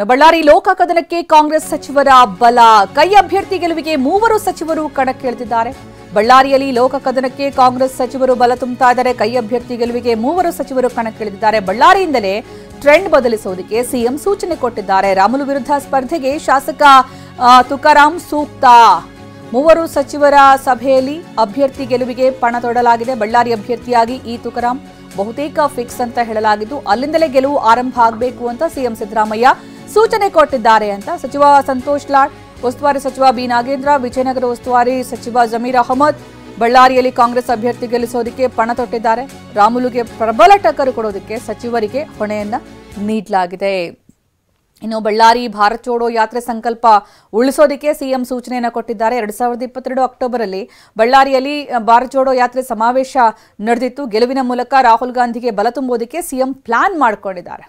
ಬಳ್ಳಾರಿ ಲೋಕ ಕದನಕ್ಕೆ ಕಾಂಗ್ರೆಸ್ ಸಚಿವರ ಬಲ. ಕೈ ಅಭ್ಯರ್ಥಿ ಗೆಲುವಿಗೆ ಮೂವರು ಸಚಿವರು ಕಣಕ್ಕಿಳಿದಿದ್ದಾರೆ. ಬಳ್ಳಾರಿಯಲ್ಲಿ ಲೋಕ ಕದನಕ್ಕೆ ಕಾಂಗ್ರೆಸ್ ಸಚಿವರು ಬಲ ತುಂಬುತ್ತಾ ಇದ್ದಾರೆ. ಕೈ ಅಭ್ಯರ್ಥಿ ಗೆಲುವಿಗೆ ಮೂವರು ಸಚಿವರು ಕಣಕ್ಕಿಳಿದಿದ್ದಾರೆ. ಬಳ್ಳಾರಿಯಿಂದಲೇ ಟ್ರೆಂಡ್ ಬದಲಿಸೋದಕ್ಕೆ ಸಿಎಂ ಸೂಚನೆ ಕೊಟ್ಟಿದ್ದಾರೆ. ರಾಮುಲು ವಿರುದ್ಧ ಸ್ಪರ್ಧೆಗೆ ಶಾಸಕ ತುಕಾರಾಂ ಸೂಕ್ತ. ಮೂವರು ಸಚಿವರ ಸಭೆಯಲ್ಲಿ ಅಭ್ಯರ್ಥಿ ಗೆಲುವಿಗೆ ಪಣ ತೊಡಲಾಗಿದೆ. ಬಳ್ಳಾರಿ ಅಭ್ಯರ್ಥಿಯಾಗಿ ತುಕಾರಾಂ ಬಹುತೇಕ ಫಿಕ್ಸ್ ಅಂತ ಹೇಳಲಾಗಿದ್ದು, ಅಲ್ಲಿಂದಲೇ ಗೆಲುವು ಆರಂಭ ಆಗಬೇಕು ಅಂತ ಸಿಎಂ ಸಿದ್ದರಾಮಯ್ಯ ಸೂಚನೆ ಕೊಟ್ಟಿದ್ದಾರೆ ಅಂತ ಸಚಿವ ಸಂತೋಷ್ ಲಾಡ್, ಉಸ್ತುವಾರಿ ಸಚಿವ ಬಿ ನಾಗೇಂದ್ರ, ವಿಜಯನಗರ ಉಸ್ತುವಾರಿ ಸಚಿವ ಜಮೀರ್ ಅಹಮದ್ ಬಳ್ಳಾರಿಯಲ್ಲಿ ಕಾಂಗ್ರೆಸ್ ಅಭ್ಯರ್ಥಿ ಗೆಲ್ಲಿಸೋದಕ್ಕೆ ಪಣ ತೊಟ್ಟಿದ್ದಾರೆ. ರಾಮುಲುಗೆ ಪ್ರಬಲ ಟಕ್ಕರು ಕೊಡೋದಕ್ಕೆ ಸಚಿವರಿಗೆ ಹೊಣೆಯನ್ನ ನೀಡಲಾಗಿದೆ. ಇನ್ನು ಬಳ್ಳಾರಿ ಭಾರತ್ ಜೋಡೋ ಯಾತ್ರೆ ಸಂಕಲ್ಪ ಉಳಿಸೋದಕ್ಕೆ ಸಿಎಂ ಸೂಚನೆಯನ್ನು ಕೊಟ್ಟಿದ್ದಾರೆ. 2022 ಅಕ್ಟೋಬರ್ ಅಲ್ಲಿ ಬಳ್ಳಾರಿಯಲ್ಲಿ ಭಾರತ್ ಜೋಡೋ ಯಾತ್ರೆ ಸಮಾವೇಶ ನಡೆದಿತ್ತು. ಗೆಲುವಿನ ಮೂಲಕ ರಾಹುಲ್ ಗಾಂಧಿಗೆ ಬಲ ತುಂಬೋದಕ್ಕೆ ಸಿಎಂ ಪ್ಲಾನ್ ಮಾಡಿಕೊಂಡಿದ್ದಾರೆ.